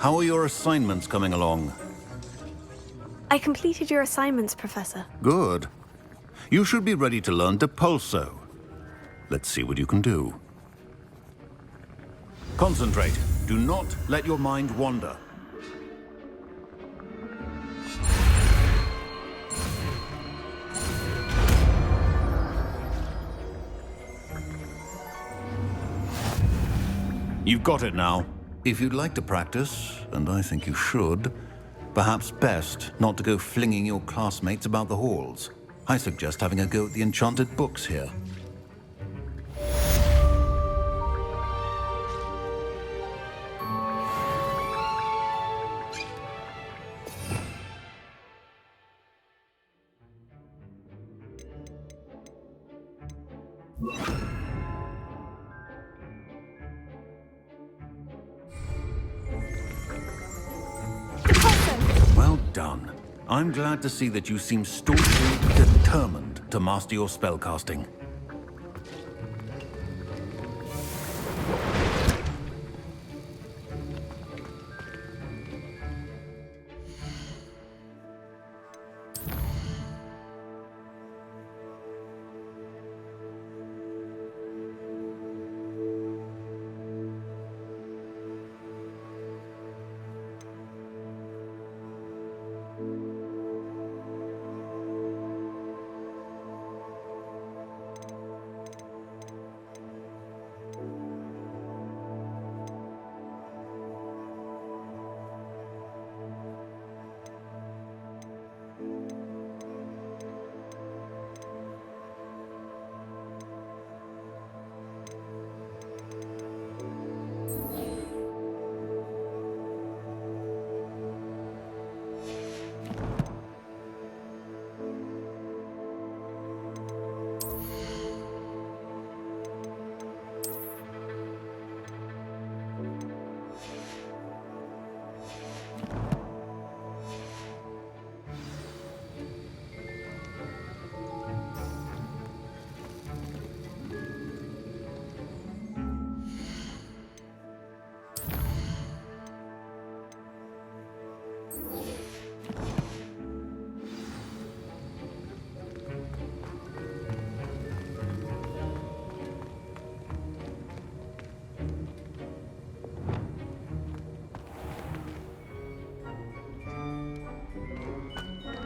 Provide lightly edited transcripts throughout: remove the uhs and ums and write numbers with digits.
How are your assignments coming along? I completed your assignments, Professor. Good. You should be ready to learn Depulso. Let's see what you can do. Concentrate. Do not let your mind wander. You've got it now. If you'd like to practice, and I think you should, perhaps best not to go flinging your classmates about the halls. I suggest having a go at the enchanted books here. Well done. I'm glad to see that you seem staunchly determined to master your spellcasting.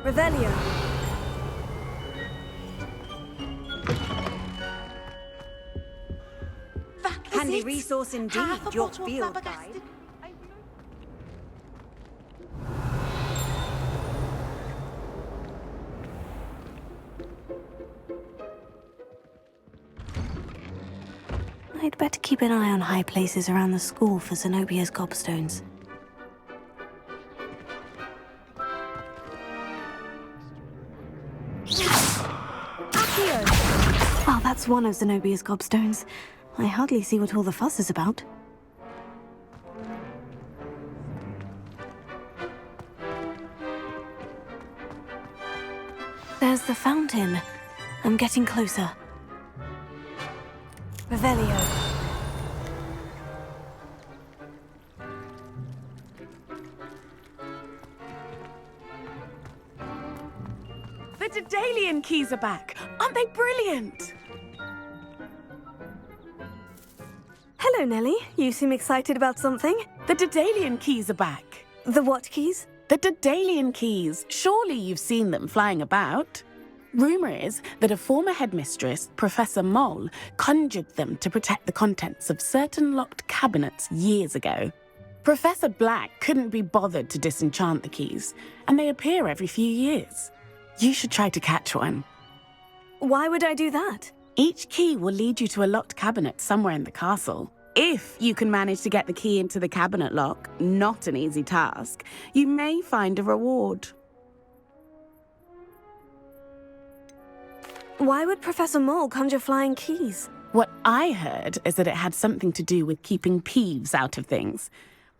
Revelio. Handy resource indeed, your field guide. I'd better keep an eye on high places around the school for Zenobia's gobstones. Well, that's one of Zenobia's gobstones. I hardly see what all the fuss is about. There's the fountain. I'm getting closer. Revelio. The Daedalian keys are back. Aren't they brilliant? Hello, Nellie. You seem excited about something. The Daedalian keys are back. The what keys? The Daedalian keys. Surely you've seen them flying about. Rumour is that a former headmistress, Professor Mole, conjured them to protect the contents of certain locked cabinets years ago. Professor Black couldn't be bothered to disenchant the keys, and they appear every few years. You should try to catch one. Why would I do that? Each key will lead you to a locked cabinet somewhere in the castle. If you can manage to get the key into the cabinet lock, not an easy task, you may find a reward. Why would Professor Mole conjure flying keys? What I heard is that it had something to do with keeping Peeves out of things.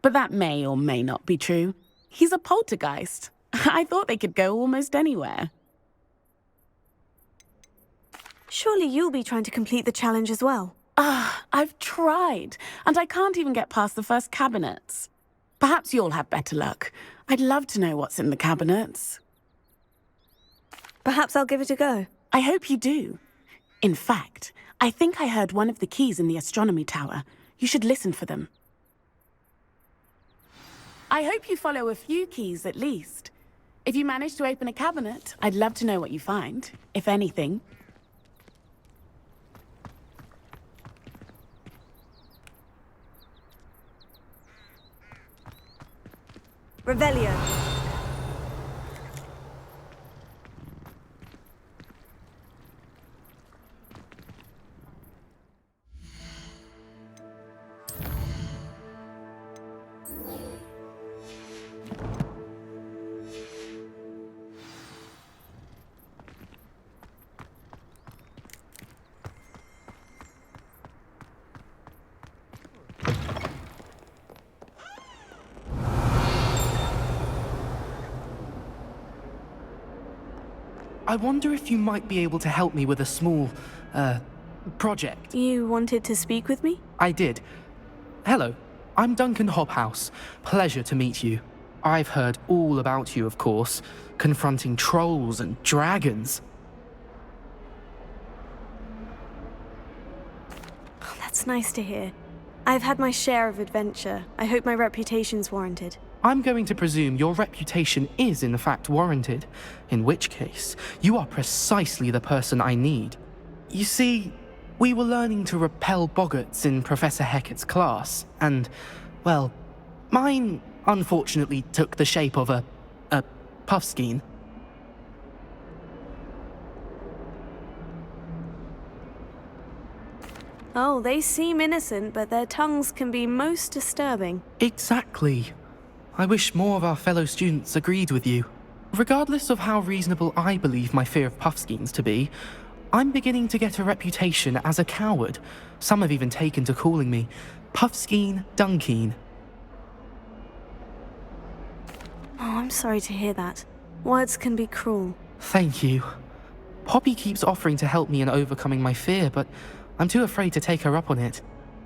But that may or may not be true. He's a poltergeist. I thought they could go almost anywhere. Surely you'll be trying to complete the challenge as well. I've tried, and I can't even get past the first cabinets. Perhaps you'll have better luck. I'd love to know what's in the cabinets. Perhaps I'll give it a go. I hope you do. In fact, I think I heard one of the keys in the astronomy tower. You should listen for them. I hope you follow a few keys at least. If you manage to open a cabinet, I'd love to know what you find, if anything. Revelio. I wonder if you might be able to help me with a small, project. You wanted to speak with me? I did. Hello, I'm Duncan Hobhouse. Pleasure to meet you. I've heard all about you, of course, confronting trolls and dragons. Oh, that's nice to hear. I've had my share of adventure. I hope my reputation's warranted. I'm going to presume your reputation is in fact warranted, in which case, you are precisely the person I need. You see, we were learning to repel boggarts in Professor Hecat's class, and, well, mine unfortunately took the shape of a puffskein. Oh, they seem innocent, but their tongues can be most disturbing. Exactly. I wish more of our fellow students agreed with you. Regardless of how reasonable I believe my fear of puffskeins to be, I'm beginning to get a reputation as a coward. Some have even taken to calling me Puffskeen Dunkeen. Oh, I'm sorry to hear that. Words can be cruel. Thank you. Poppy keeps offering to help me in overcoming my fear, but I'm too afraid to take her up on it.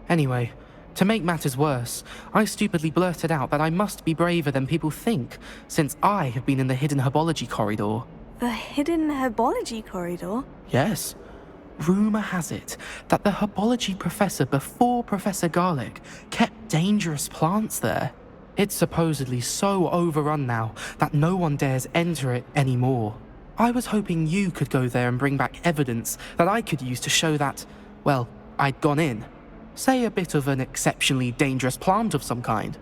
Anyway, to make matters worse, I stupidly blurted out that I must be braver than people think, since I have been in the hidden herbology corridor. The hidden herbology corridor? Yes. Rumour has it that the herbology professor before Professor Garlic kept dangerous plants there. It's supposedly so overrun now that no one dares enter it anymore. I was hoping you could go there and bring back evidence that I could use to show that, well, I'd gone in. Say a bit of an exceptionally dangerous plant of some kind.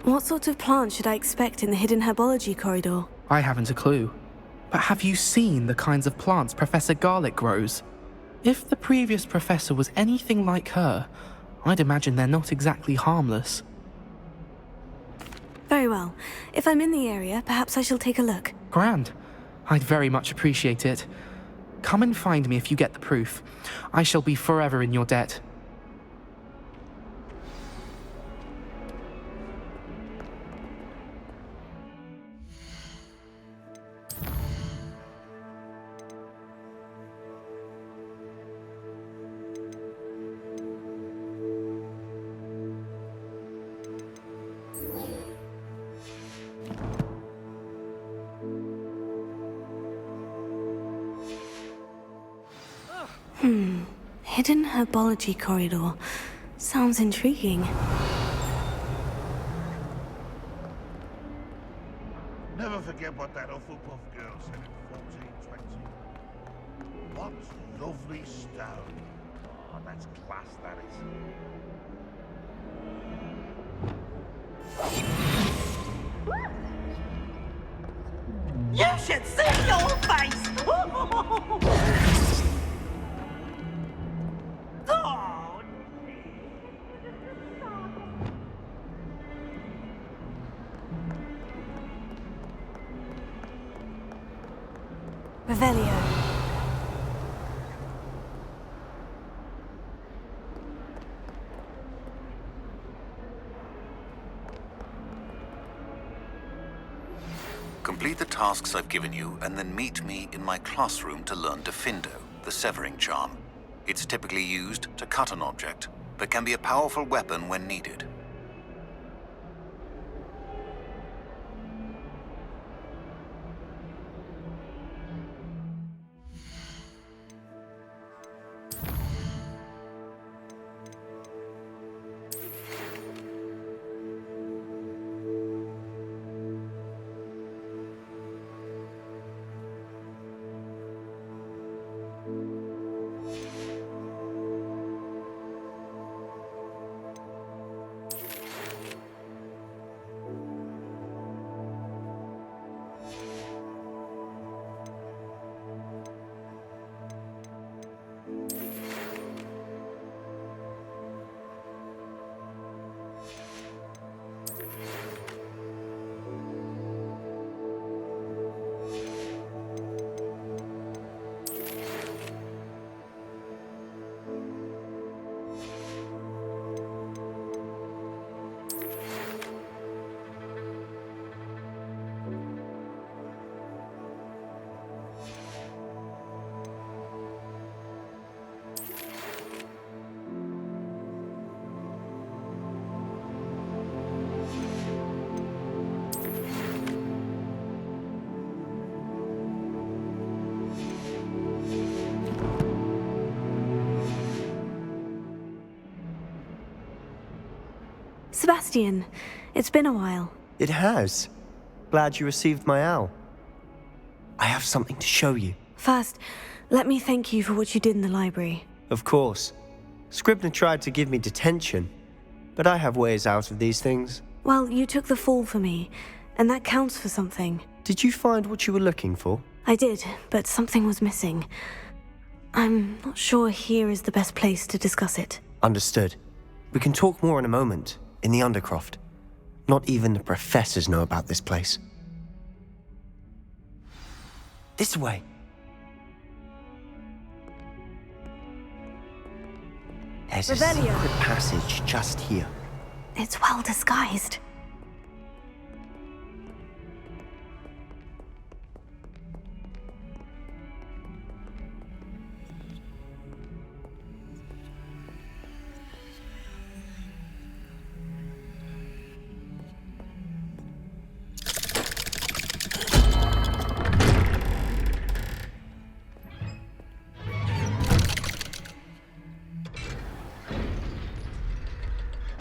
What sort of plant should I expect in the hidden herbology corridor? I haven't a clue. But have you seen the kinds of plants Professor Garlic grows? If the previous professor was anything like her, I'd imagine they're not exactly harmless. Very well. If I'm in the area, perhaps I shall take a look. Grand. I'd very much appreciate it. Come and find me if you get the proof. I shall be forever in your debt. Hidden herbology corridor. Sounds intriguing. Never forget what that Hufflepuff girl said in 1420. What lovely stone. Oh, that's class, that is. You should see your face! Oh, Revelio. Complete the tasks I've given you, and then meet me in my classroom to learn Defindo, the severing charm. It's typically used to cut an object, but can be a powerful weapon when needed. Sebastian, it's been a while. It has. Glad you received my owl. I have something to show you. First, let me thank you for what you did in the library. Of course. Scribner tried to give me detention, but I have ways out of these things. Well, you took the fall for me, and that counts for something. Did you find what you were looking for? I did, but something was missing. I'm not sure here is the best place to discuss it. Understood. We can talk more in a moment, in the Undercroft. Not even the professors know about this place. This way. There's a secret passage just here. It's well disguised.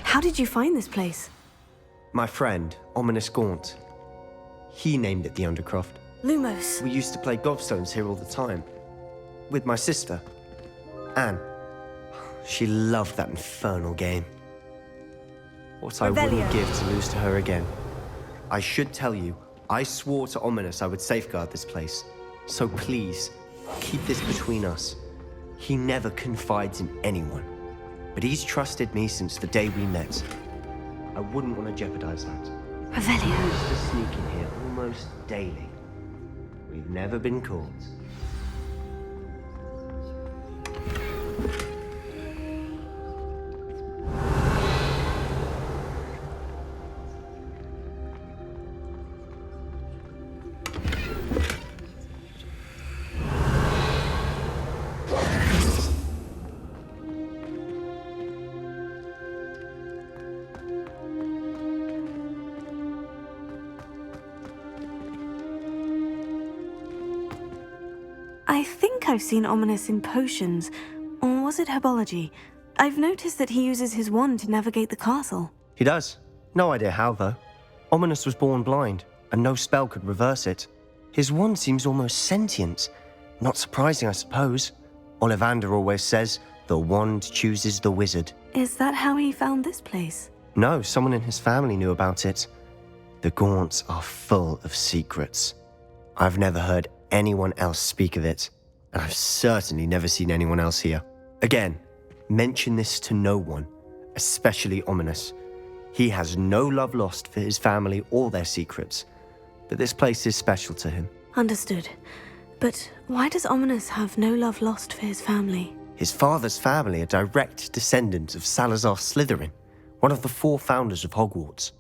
How did you find this place? My friend, Ominous Gaunt. He named it the Undercroft. Lumos. We used to play gobstones here all the time. With my sister, Anne. She loved that infernal game. What I wouldn't give to lose to her again. I should tell you, I swore to Ominous I would safeguard this place. So please, keep this between us. He never confides in anyone. But he's trusted me since the day we met. I wouldn't want to jeopardize that. Revelio. He used to sneak in here almost daily. We've never been caught. I think I've seen Ominous in potions, or was it herbology? I've noticed that he uses his wand to navigate the castle. He does. No idea how, though. Ominous was born blind, and no spell could reverse it. His wand seems almost sentient. Not surprising, I suppose. Ollivander always says, the wand chooses the wizard. Is that how he found this place? No, someone in his family knew about it. The Gaunts are full of secrets. I've never heard anyone else speak of it, and I've certainly never seen anyone else here. Again, mention this to no one, especially Ominous. He has no love lost for his family or their secrets, but this place is special to him. Understood. But why does Ominous have no love lost for his family? His father's family are direct descendants of Salazar Slytherin, one of the 4 founders of Hogwarts.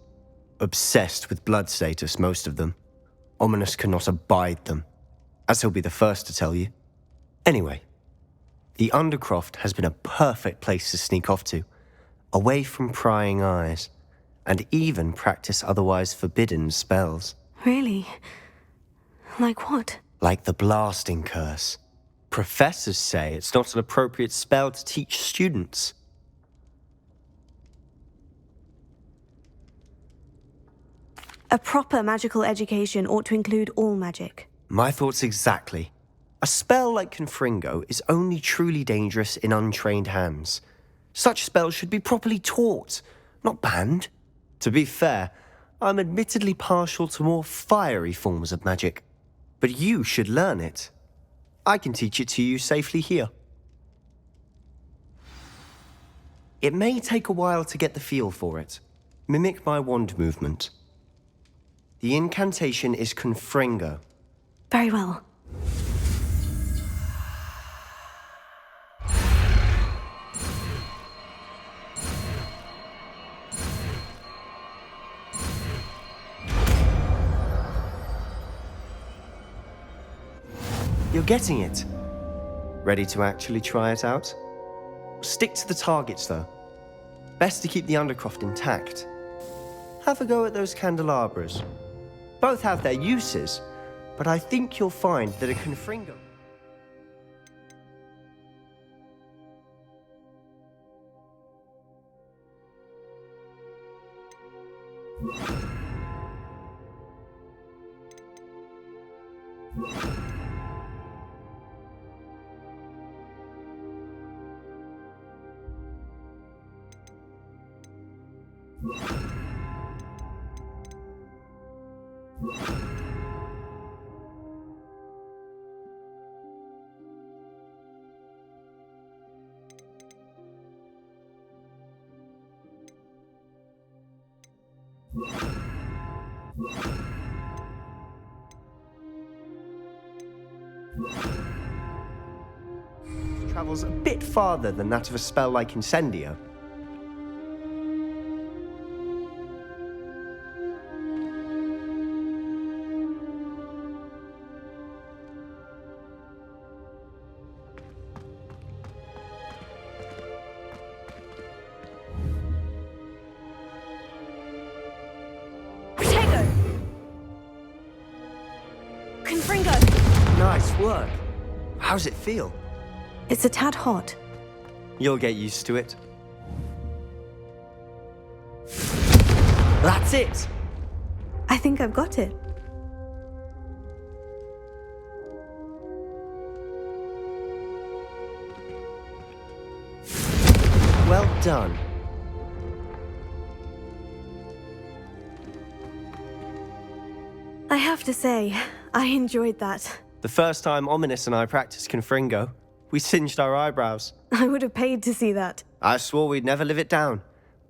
Obsessed with blood status, most of them. Ominous cannot abide them, as he'll be the first to tell you. Anyway, the Undercroft has been a perfect place to sneak off to, away from prying eyes, and even practice otherwise forbidden spells. Really? Like what? Like the blasting curse. Professors say it's not an appropriate spell to teach students. A proper magical education ought to include all magic. My thoughts exactly. A spell like Confringo is only truly dangerous in untrained hands. Such spells should be properly taught, not banned. To be fair, I'm admittedly partial to more fiery forms of magic. But you should learn it. I can teach it to you safely here. It may take a while to get the feel for it. Mimic my wand movement. The incantation is Confringo. Very well. You're getting it. Ready to actually try it out? Stick to the targets, though. Best to keep the Undercroft intact. Have a go at those candelabras. Both have their uses, but I think you'll find that a Confringo... Travels a bit farther than that of a spell like Incendio. Protego! Confringo! Nice work. How's it feel? It's a tad hot. You'll get used to it. That's it! I think I've got it. Well done. I have to say, I enjoyed that. The first time Ominous and I practiced Confringo, we singed our eyebrows. I would have paid to see that. I swore we'd never live it down.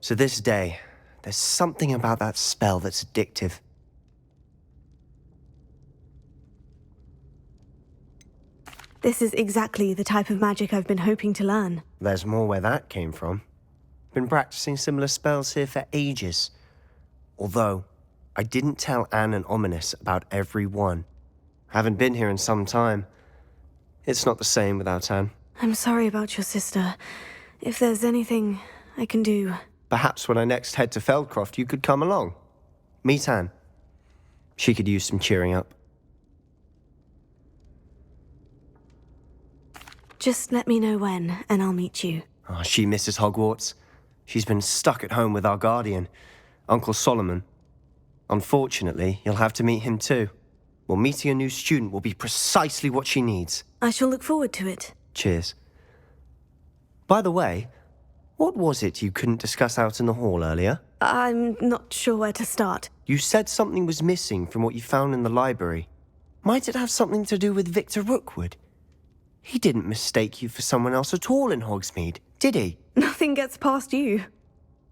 To this day, there's something about that spell that's addictive. This is exactly the type of magic I've been hoping to learn. There's more where that came from. Been practicing similar spells here for ages. Although, I didn't tell Anne and Ominous about every one. Haven't been here in some time. It's not the same without Anne. I'm sorry about your sister. If there's anything I can do... Perhaps when I next head to Feldcroft, you could come along. Meet Anne. She could use some cheering up. Just let me know when, and I'll meet you. Oh, she misses Hogwarts. She's been stuck at home with our guardian, Uncle Solomon. Unfortunately, you'll have to meet him too. Well, meeting a new student will be precisely what she needs. I shall look forward to it. Cheers. By the way, what was it you couldn't discuss out in the hall earlier? I'm not sure where to start. You said something was missing from what you found in the library. Might it have something to do with Victor Rookwood? He didn't mistake you for someone else at all in Hogsmeade, did he? Nothing gets past you.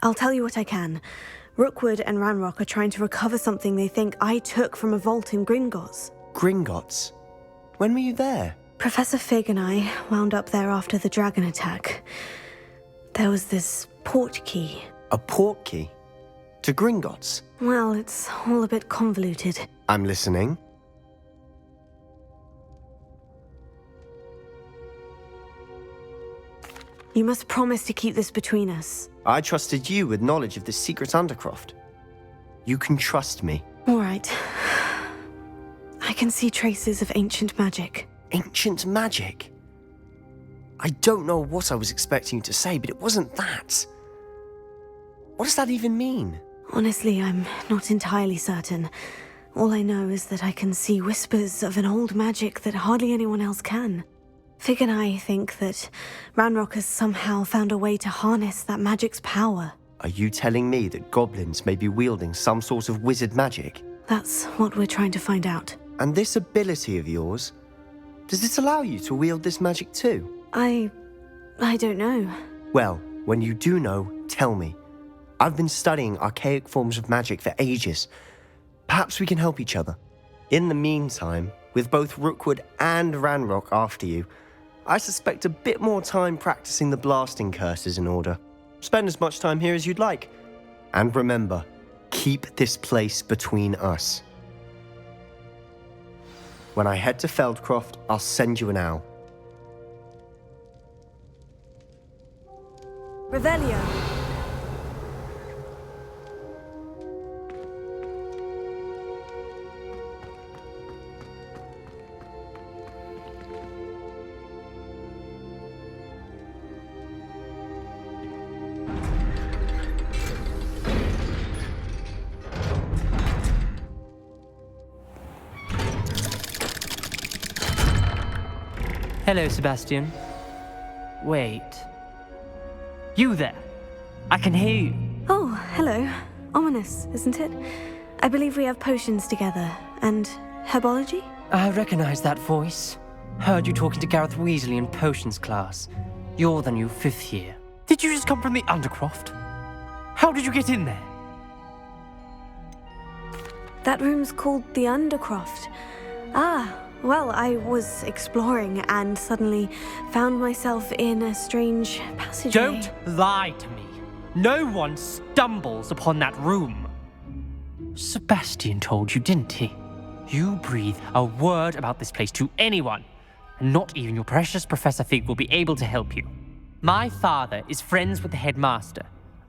I'll tell you what I can. Rookwood and Ranrock are trying to recover something they think I took from a vault in Gringotts. Gringotts? When were you there? Professor Fig and I wound up there after the dragon attack. There was this port key. A port key? To Gringotts? Well, it's all a bit convoluted. I'm listening. You must promise to keep this between us. I trusted you with knowledge of the secret Undercroft. You can trust me. All right. I can see traces of ancient magic. Ancient magic? I don't know what I was expecting you to say, but it wasn't that. What does that even mean? Honestly, I'm not entirely certain. All I know is that I can see whispers of an old magic that hardly anyone else can. Fig and I think that Ranrock has somehow found a way to harness that magic's power. Are you telling me that goblins may be wielding some sort of wizard magic? That's what we're trying to find out. And this ability of yours, does it allow you to wield this magic too? I don't know. Well, when you do know, tell me. I've been studying archaic forms of magic for ages. Perhaps we can help each other. In the meantime, with both Rookwood and Ranrock after you, I suspect a bit more time practicing the blasting curse is in order. Spend as much time here as you'd like. And remember, keep this place between us. When I head to Feldcroft, I'll send you an owl. Revelio. Hello, Sebastian. Wait. You there? I can hear you. Oh, hello. Ominous, isn't it? I believe we have potions together. And herbology? I recognize that voice. Heard you talking to Gareth Weasley in potions class. You're the new 5th year. Did you just come from the Undercroft? How did you get in there? That room's called the Undercroft. Ah, well, I was exploring and suddenly found myself in a strange passageway. Don't lie to me. No one stumbles upon that room. Sebastian told you, didn't he? You breathe a word about this place to anyone, and not even your precious Professor Fig will be able to help you. My father is friends with the headmaster.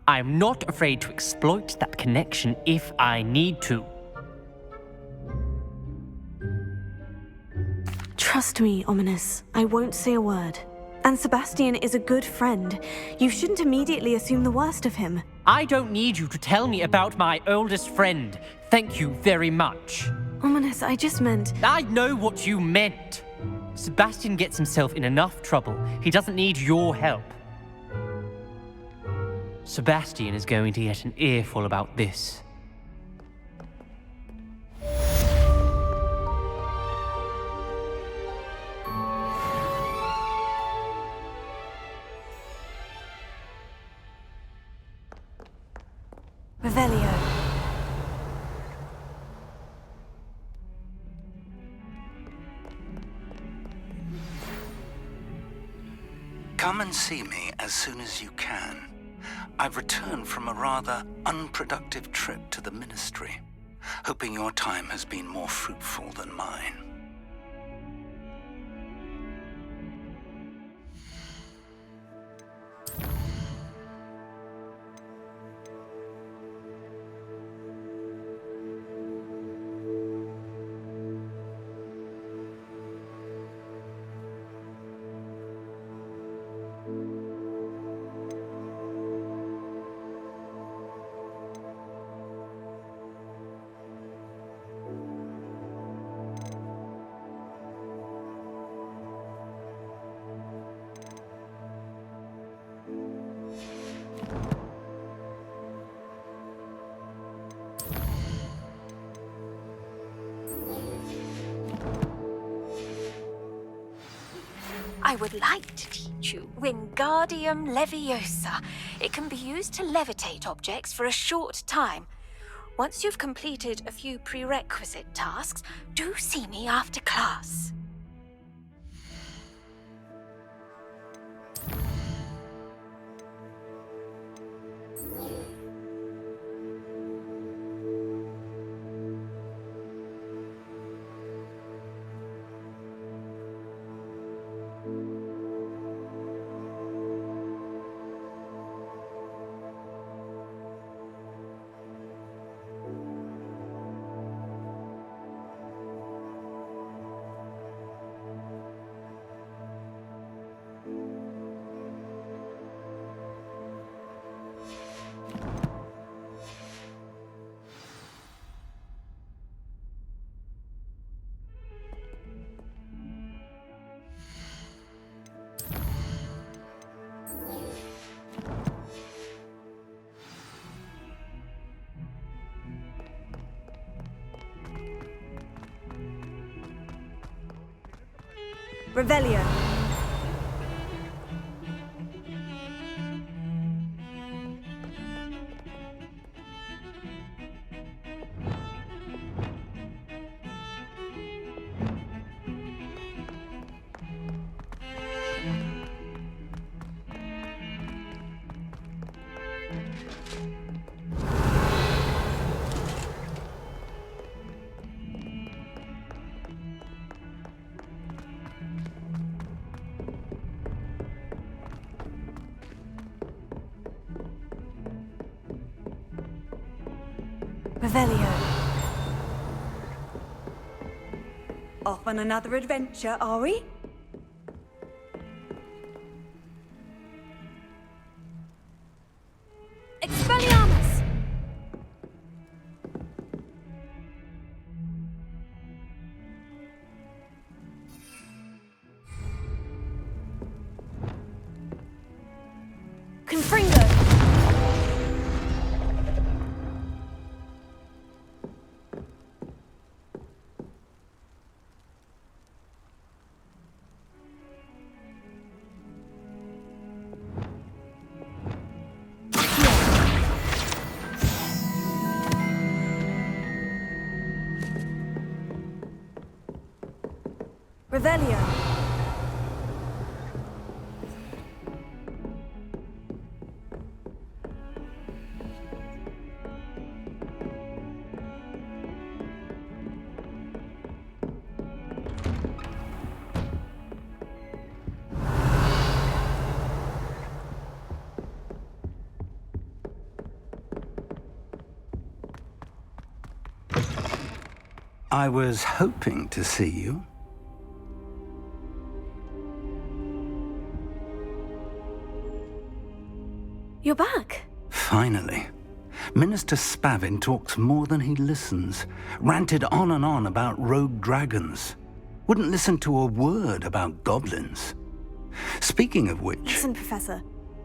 I am not afraid to exploit that connection if I need to. Trust me, Ominous. I won't say a word. And Sebastian is a good friend. You shouldn't immediately assume the worst of him. I don't need you to tell me about my oldest friend. Thank you very much. Ominous, I just meant... I know what you meant. Sebastian gets himself in enough trouble. He doesn't need your help. Sebastian is going to get an earful about this. Revelio. Come and see me as soon as you can. I've returned from a rather unproductive trip to the Ministry, hoping your time has been more fruitful than mine. I would like to teach you Wingardium Leviosa. It can be used to levitate objects for a short time. Once you've completed a few prerequisite tasks, do see me after class. Revelio. Revelio. Off on another adventure, are we? Expelliarmus! Fringo! Revelio. I was hoping to see you. You're back. Finally. Minister Spavin talks more than he listens. Ranted on and on about rogue dragons. Wouldn't listen to a word about goblins. Speaking of which... Listen, Professor.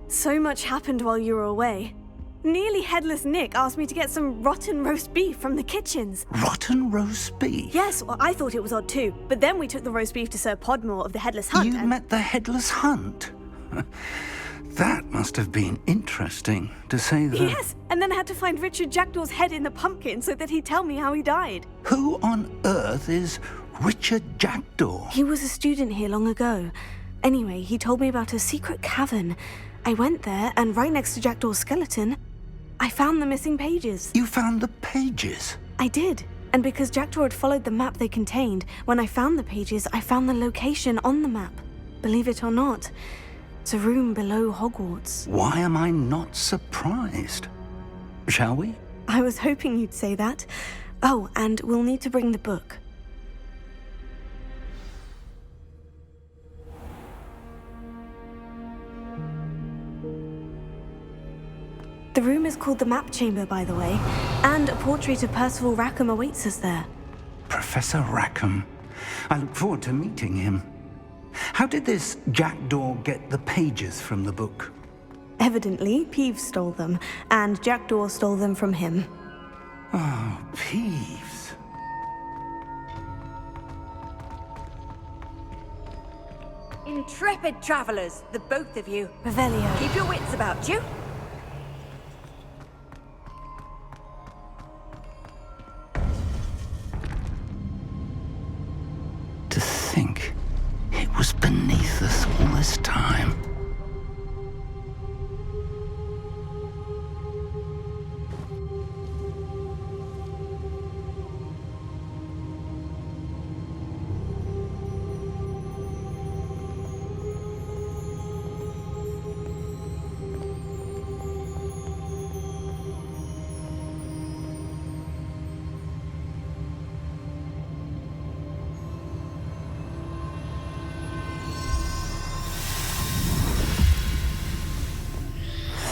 So much happened while you were away. Nearly Headless Nick asked me to get some rotten roast beef from the kitchens. Rotten roast beef? Yes, well, I thought it was odd too. But then we took the roast beef to Sir Podmore of the Headless Hunt. You met the Headless Hunt? That must have been interesting, to say the... Yes, and then I had to find Richard Jackdaw's head in the pumpkin so that he'd tell me how he died. Who on earth is Richard Jackdaw? He was a student here long ago. Anyway, he told me about a secret cavern. I went there, and right next to Jackdaw's skeleton, I found the missing pages. You found the pages? I did. And because Jackdaw had followed the map they contained, when I found the pages, I found the location on the map. Believe it or not, it's a room below Hogwarts. Why am I not surprised? Shall we? I was hoping you'd say that. Oh, and we'll need to bring the book. The room is called the Map Chamber, by the way, and a portrait of Percival Rackham awaits us there. Professor Rackham. I look forward to meeting him. How did this Jackdaw get the pages from the book? Evidently, Peeves stole them, and Jackdaw stole them from him. Oh, Peeves. Intrepid travelers, the both of you. Revelio. Keep your wits about you. To think it was beneath us all this time.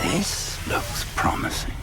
This looks promising.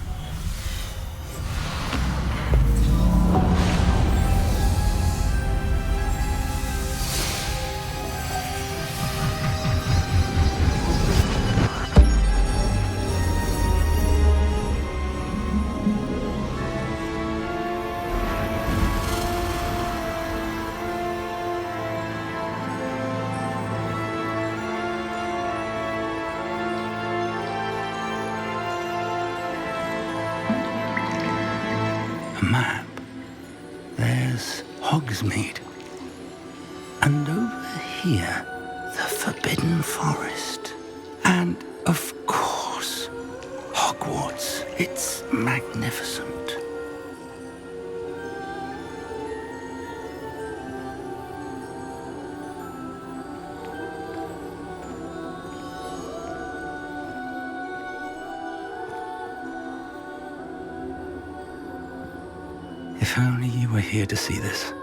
Map. There's Hogsmeade. And over here, the Forbidden Forest. And, of course, Hogwarts. It's magnificent. If only you were here to see this.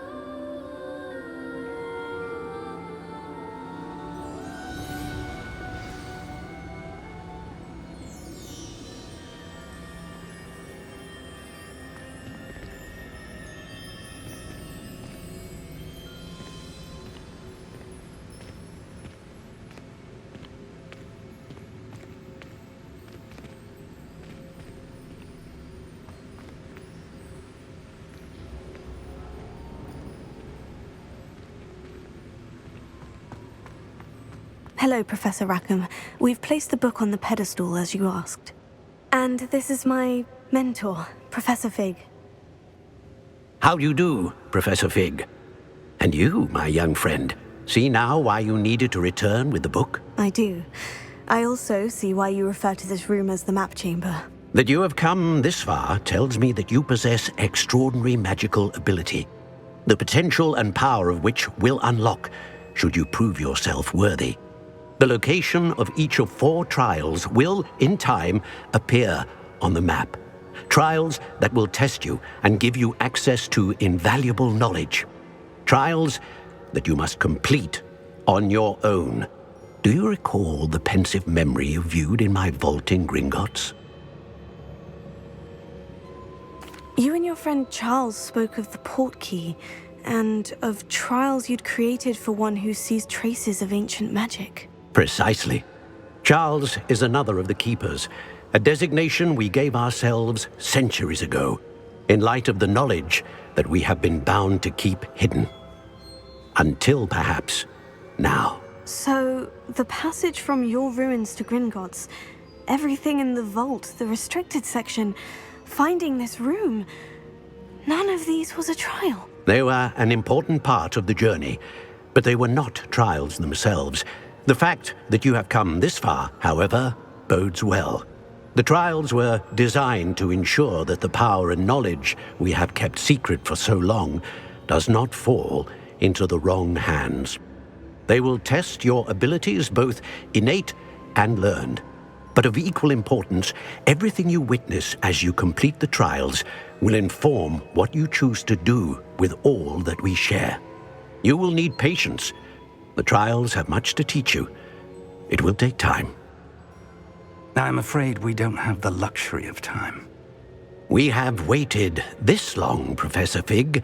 Hello, Professor Rackham. We've placed the book on the pedestal as you asked. And this is my mentor, Professor Fig. How do you do, Professor Fig? And you, my young friend, see now why you needed to return with the book? I do. I also see why you refer to this room as the map chamber. That you have come this far tells me that you possess extraordinary magical ability, the potential and power of which will unlock should you prove yourself worthy. The location of each of 4 trials will, in time, appear on the map. Trials that will test you and give you access to invaluable knowledge. Trials that you must complete on your own. Do you recall the pensive memory you viewed in my vault in Gringotts? You and your friend Charles spoke of the portkey, and of trials you'd created for one who sees traces of ancient magic. Precisely. Charles is another of the Keepers, a designation we gave ourselves centuries ago, in light of the knowledge that we have been bound to keep hidden. Until perhaps now. So, the passage from your ruins to Gringotts, everything in the vault, the restricted section, finding this room, none of these was a trial. They were an important part of the journey, but they were not trials themselves. The fact that you have come this far, however, bodes well. The trials were designed to ensure that the power and knowledge we have kept secret for so long does not fall into the wrong hands. They will test your abilities, both innate and learned. But of equal importance, everything you witness as you complete the trials will inform what you choose to do with all that we share. You will need patience. The trials have much to teach you. It will take time. I'm afraid we don't have the luxury of time. We have waited this long, Professor Fig.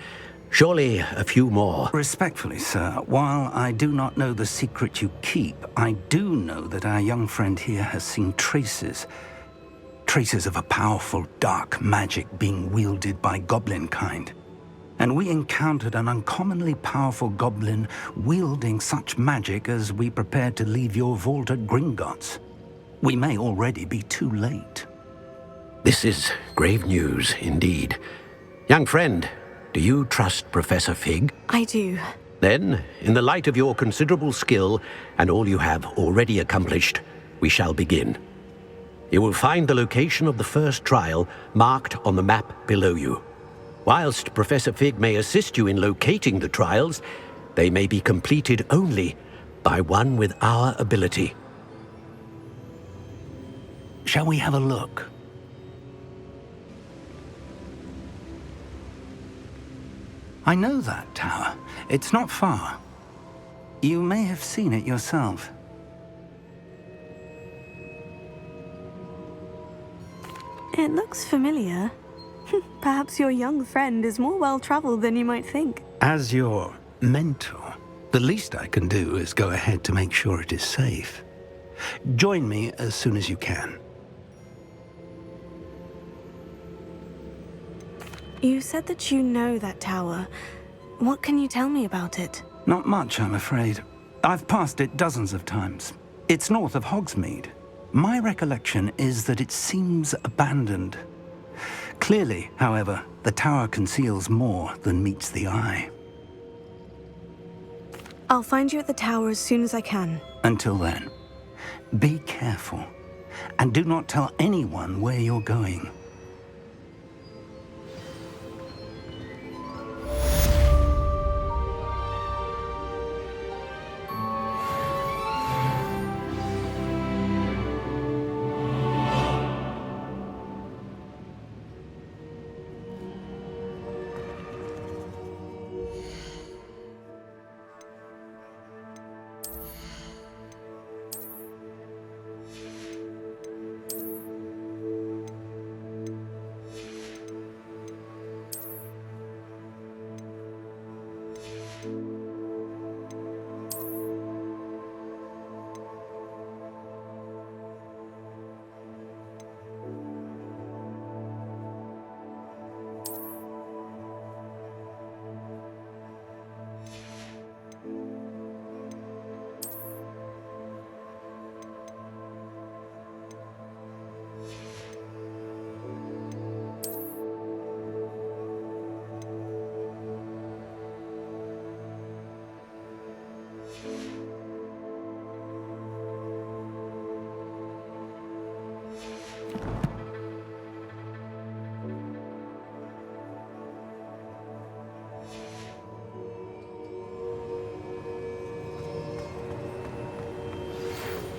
Surely a few more. Respectfully, sir, while I do not know the secret you keep, I do know that our young friend here has seen traces of a powerful dark magic being wielded by goblin kind. And we encountered an uncommonly powerful goblin wielding such magic as we prepared to leave your vault at Gringotts. We may already be too late. This is grave news indeed. Young friend, do you trust Professor Fig? I do. Then, in the light of your considerable skill and all you have already accomplished, we shall begin. You will find the location of the first trial marked on the map below you. Whilst Professor Fig may assist you in locating the trials, they may be completed only by one with our ability. Shall we have a look? I know that tower. It's not far. You may have seen it yourself. It looks familiar. Perhaps your young friend is more well-traveled than you might think. As your mentor, the least I can do is go ahead to make sure it is safe. Join me as soon as you can. You said that you know that tower. What can you tell me about it? Not much, I'm afraid. I've passed it dozens of times. It's north of Hogsmeade. My recollection is that it seems abandoned. Clearly, however, the tower conceals more than meets the eye. I'll find you at the tower as soon as I can. Until then, be careful, and do not tell anyone where you're going.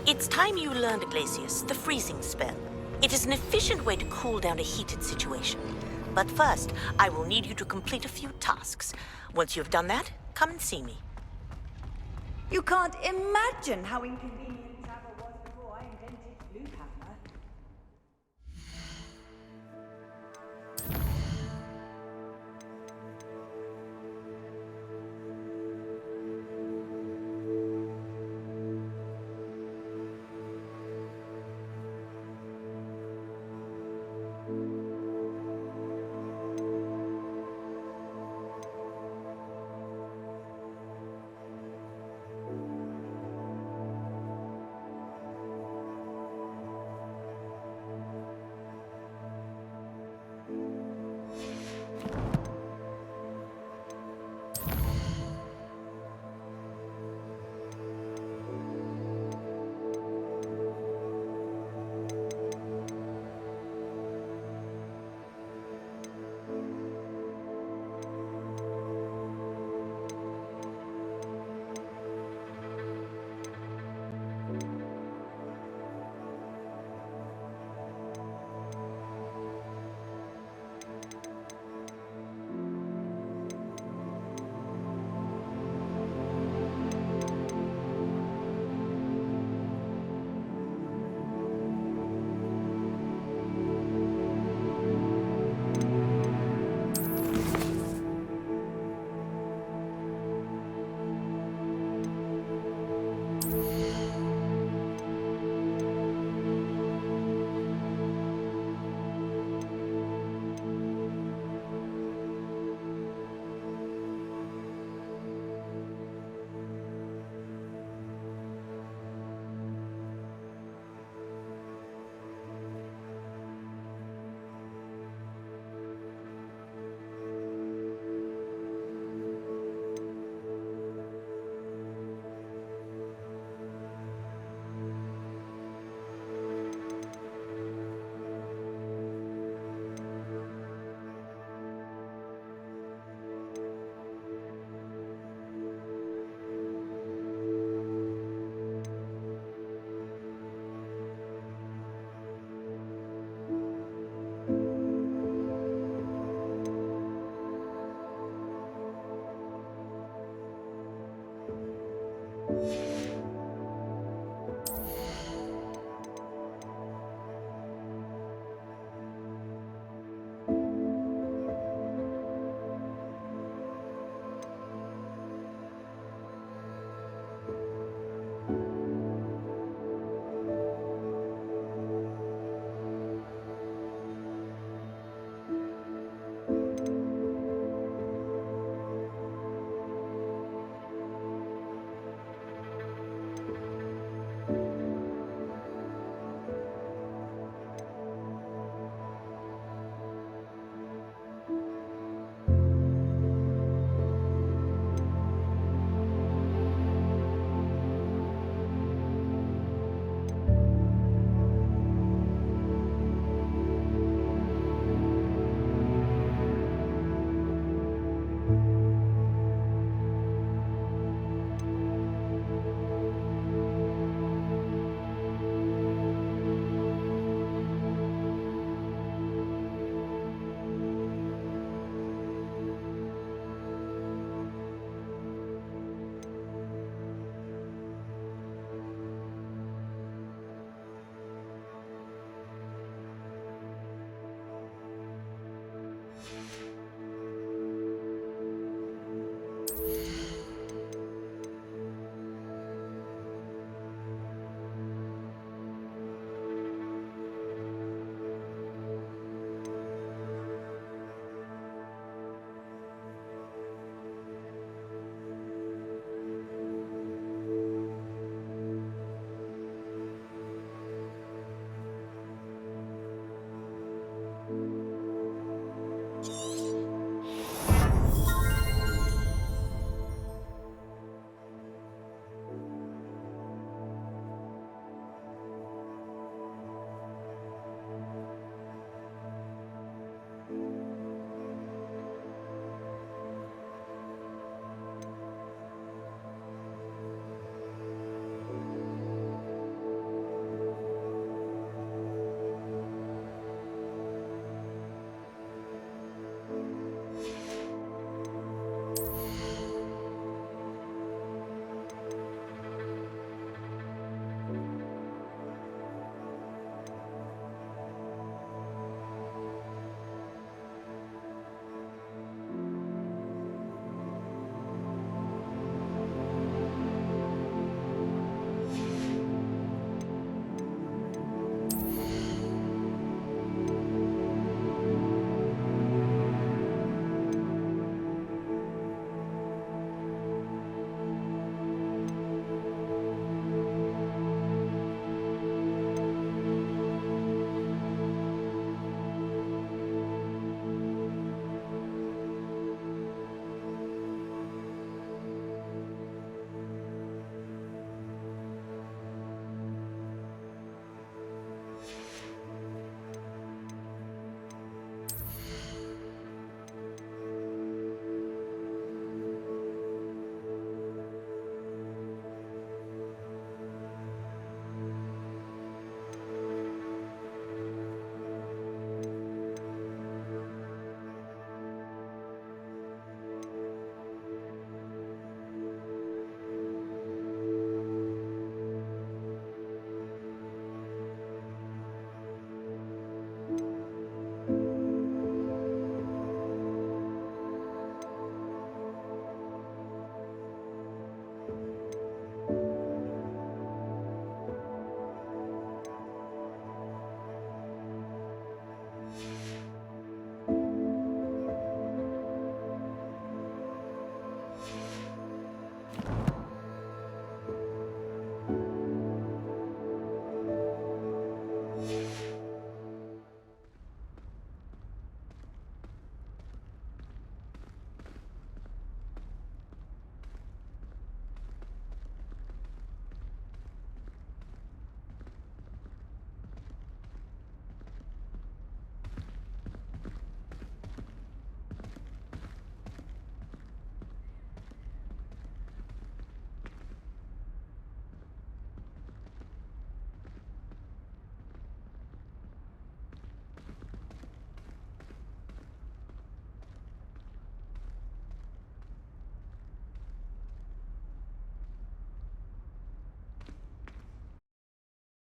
It's time you learned, Glacius, the freezing spell. It is an efficient way to cool down a heated situation. But first, I will need you to complete a few tasks. Once you've done that, come and see me. You can't imagine how inconvenient travel was before I invented Blue Hammer.